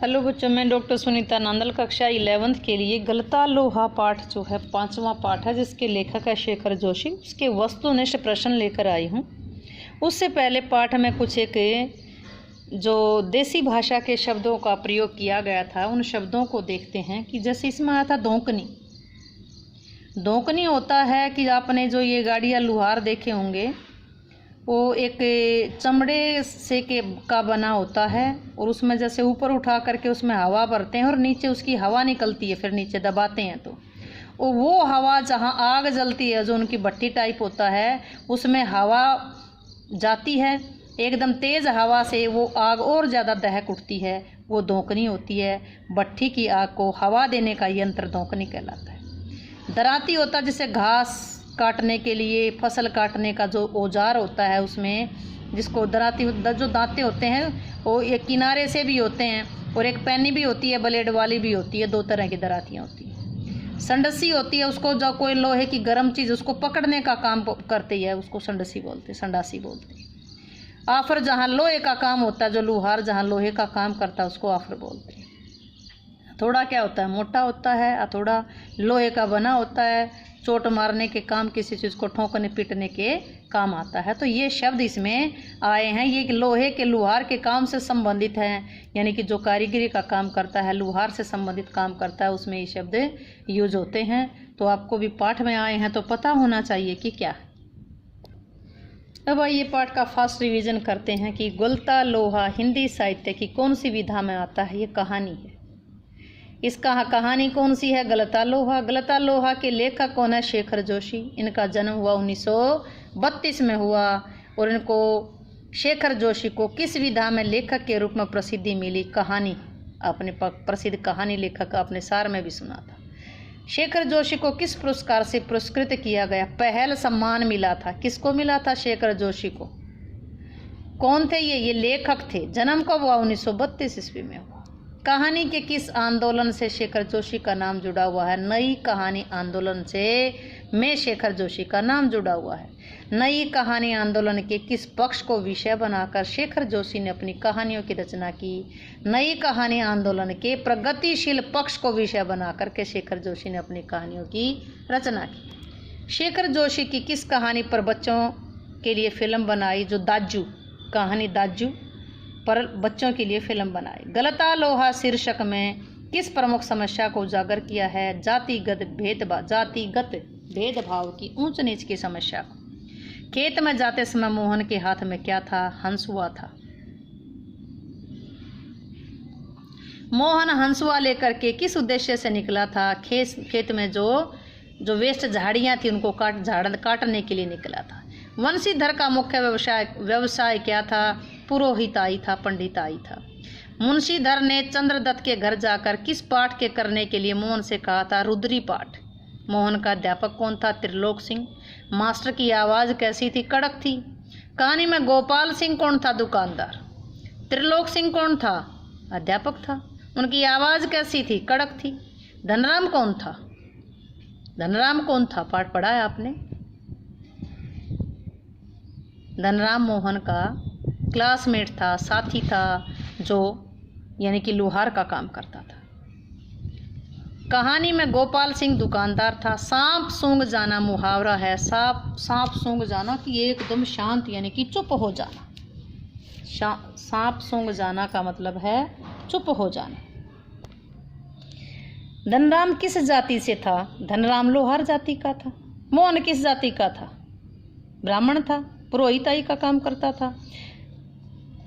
Hello बच्चों, मैं doctor Sunita Nandal कक्षा 11th के लिए गलता लोहा पाठ जो है 5वां पाठ है, जिसके लेखक है शेखर जोशी। उसके वस्तुनिष्ठ प्रश्न लेकर आई हूँ। उससे पहले पाठ में कुछ एक जो देसी भाषा के शब्दों का प्रयोग किया गया था, उन शब्दों को देखते हैं। कि जैसे इसमें आया था दोंकनी। दोंकनी होता है कि आपने जो ये गाड़ियाँ लुहार देखे होंगे, वो एक चमड़े से का बना होता है, और उसमें जैसे ऊपर उठा करके उसमें हवा भरते हैं और नीचे उसकी हवा निकलती है, फिर नीचे दबाते हैं तो वो हवा जहाँ आग जलती है, जो उनकी भट्टी टाइप होता है, उसमें हवा जाती है। एकदम तेज़ हवा से वो आग और ज़्यादा दहक उठती है, वो दोंकनी होती है। भट्टी की आग को हवा देने का यंत्र दोंकनी कहलाता है। दराती होता है जिसे घास काटने के लिए, फसल काटने का जो औजार होता है, उसमें जिसको दराती, जो दांते होते हैं वो एक किनारे से भी होते हैं और एक पैनी भी होती है, ब्लेड वाली भी होती है। दो तरह की दरातियाँ होती हैं। संडसी होती है, उसको जो कोई लोहे की गर्म चीज़ उसको पकड़ने का काम करती है, उसको संडसी बोलते हैं, संडासी बोलते हैं। आफर जहाँ लोहे का काम होता है, जो लुहार जहाँ लोहे का काम करता है, उसको आफर बोलते हैं। थोड़ा क्या होता है, मोटा होता है, थोड़ा लोहे का बना होता है, चोट मारने के काम, किसी चीज़ को ठोकने पीटने के काम आता है। तो ये शब्द इसमें आए हैं, ये लोहे के लुहार के काम से संबंधित हैं, यानी कि जो कारीगरी का काम करता है, लुहार से संबंधित काम करता है, उसमें ये शब्द यूज होते हैं। तो आपको भी पाठ में आए हैं तो पता होना चाहिए कि क्या है। अब आइए पाठ का फास्ट रिवीजन करते हैं कि गलता लोहा हिंदी साहित्य की कौन सी विधा में आता है। ये कहानी है। इसका कहानी कौन सी है? गलता लोहा। गलता लोहा के लेखक कौन है? शेखर जोशी। इनका जन्म हुआ 1932 में हुआ, और इनको शेखर जोशी को किस विधा में लेखक के रूप में प्रसिद्धि मिली? कहानी, अपने प्रसिद्ध कहानी लेखक अपने सार में भी सुना था। शेखर जोशी को किस पुरस्कार से पुरस्कृत किया गया? पहल सम्मान मिला था। किसको मिला था? शेखर जोशी को। कौन थे ये लेखक थे। जन्म कब हुआ? 1932 ईस्वी में हुआ। कहानी के किस आंदोलन से शेखर जोशी का नाम जुड़ा हुआ है? नई कहानी आंदोलन से में शेखर जोशी का नाम जुड़ा हुआ है। नई कहानी आंदोलन के किस पक्ष को विषय बनाकर शेखर जोशी ने अपनी कहानियों की रचना की? नई कहानी आंदोलन के प्रगतिशील पक्ष को विषय बनाकर के शेखर जोशी ने अपनी कहानियों की रचना की। शेखर जोशी की किस कहानी पर बच्चों के लिए फिल्म बनाई? जो दाजू कहानी, दाजू पर बच्चों के लिए फिल्म बनाई। गलता लोहा शीर्षक में किस प्रमुख समस्या को उजागर किया है? जातिगत भेदभाव की ऊंच नीच की समस्या को। खेत में जाते समय मोहन के हाथ में क्या था? हंसुआ था। मोहन हंसुआ लेकर के किस उद्देश्य से निकला था? खेत में जो वेस्ट झाड़ियां थी, उनको काटने के लिए निकला था। वंशीधर का मुख्य व्यवसाय क्या था? पुरोहिताई था, पंडिताई था। मुंशीधर ने चंद्रदत्त के घर जाकर किस पाठ के करने के लिए मोहन से कहा था? रुद्री पाठ। मोहन का अध्यापक कौन था? त्रिलोक सिंह। मास्टर की आवाज़ कैसी थी? कड़क थी। कहानी में गोपाल सिंह कौन था? दुकानदार। त्रिलोक सिंह कौन था? अध्यापक था। उनकी आवाज़ कैसी थी? कड़क थी। धनराम कौन था? धनराम कौन था? पाठ पढ़ा है आपने। धनराम मोहन का क्लासमेट था, साथी था, जो यानी कि लोहार का काम करता था। कहानी में गोपाल सिंह दुकानदार था। सांप सूंघ जाना मुहावरा है। सांप सूंघ जाना कि एकदम शांत, यानी कि चुप हो जाना। सांप सूंघ जाना का मतलब है चुप हो जाना। धनराम किस जाति से था? धनराम लोहार जाति का था। मोहन किस जाति का था? ब्राह्मण था, पुरोहिताई का काम करता था।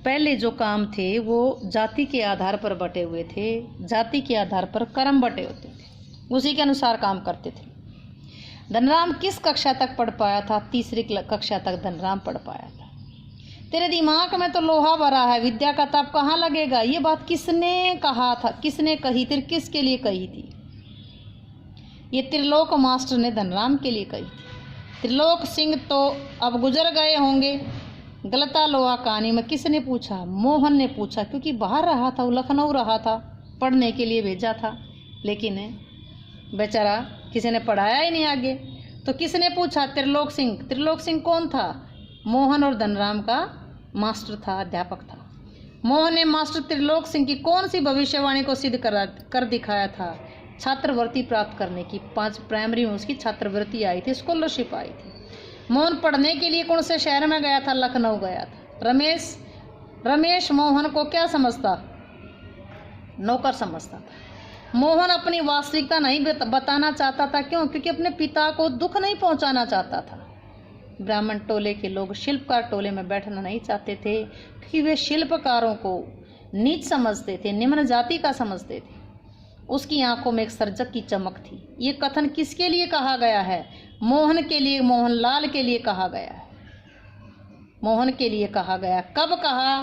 पहले जो काम थे वो जाति के आधार पर बटे हुए थे। जाति के आधार पर कर्म बटे होते थे, उसी के अनुसार काम करते थे। धनराम किस कक्षा तक पढ़ पाया था? तीसरी कक्षा तक धनराम पढ़ पाया था। तेरे दिमाग में तो लोहा भरा है, विद्या का ताप कहाँ लगेगा? ये बात किसने कहा था? किसने कही थी? किसके लिए कही थी? ये त्रिलोक मास्टर ने धनराम के लिए कही थी। त्रिलोक सिंह तो अब गुजर गए होंगे। गलता लोहा कहानी में किसने पूछा? मोहन ने पूछा, क्योंकि बाहर रहा था, वो लखनऊ रहा था, पढ़ने के लिए भेजा था, लेकिन बेचारा किसी ने पढ़ाया ही नहीं आगे। तो किसने पूछा? त्रिलोक सिंह। त्रिलोक सिंह कौन था? मोहन और धनराम का मास्टर था, अध्यापक था। मोहन ने मास्टर त्रिलोक सिंह की कौन सी भविष्यवाणी को सिद्ध कर दिखाया था? छात्रवृत्ति प्राप्त करने की। 5 प्राइमरी में उसकी छात्रवृत्ति आई थी, स्कॉलरशिप आई थी। मोहन पढ़ने के लिए कौन से शहर में गया था? लखनऊ गया था। रमेश मोहन को क्या समझता? नौकर समझता था। मोहन अपनी वास्तविकता नहीं बताना चाहता था। क्यों? क्योंकि अपने पिता को दुख नहीं पहुंचाना चाहता था। ब्राह्मण टोले के लोग शिल्पकार टोले में बैठना नहीं चाहते थे, क्योंकि वे शिल्पकारों को नीच समझते थे, निम्न जाति का समझते थे। उसकी आंखों में एक सर्जक की चमक थी। ये कथन किसके लिए कहा गया है? मोहन के लिए, मोहनलाल के लिए कहा गया है। मोहन के लिए कहा गया। कब कहा?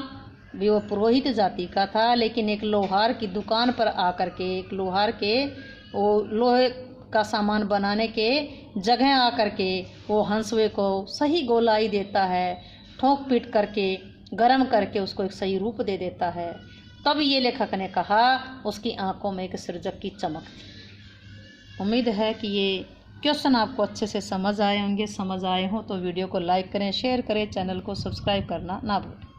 भी वो पुरोहित जाति का था, लेकिन एक लोहार की दुकान पर आकर के, एक लोहार के वो लोहे का सामान बनाने के जगह आकर के वो हंसुए को सही गोलाई देता है, ठोक पीट करके गर्म करके उसको एक सही रूप दे देता है। तब ये लेखक ने कहा उसकी आंखों में एक सृजक की चमक थी। उम्मीद है कि ये क्वेश्चन आपको अच्छे से समझ आए होंगे। समझ आए हों तो वीडियो को लाइक करें, शेयर करें, चैनल को सब्सक्राइब करना ना भूलें।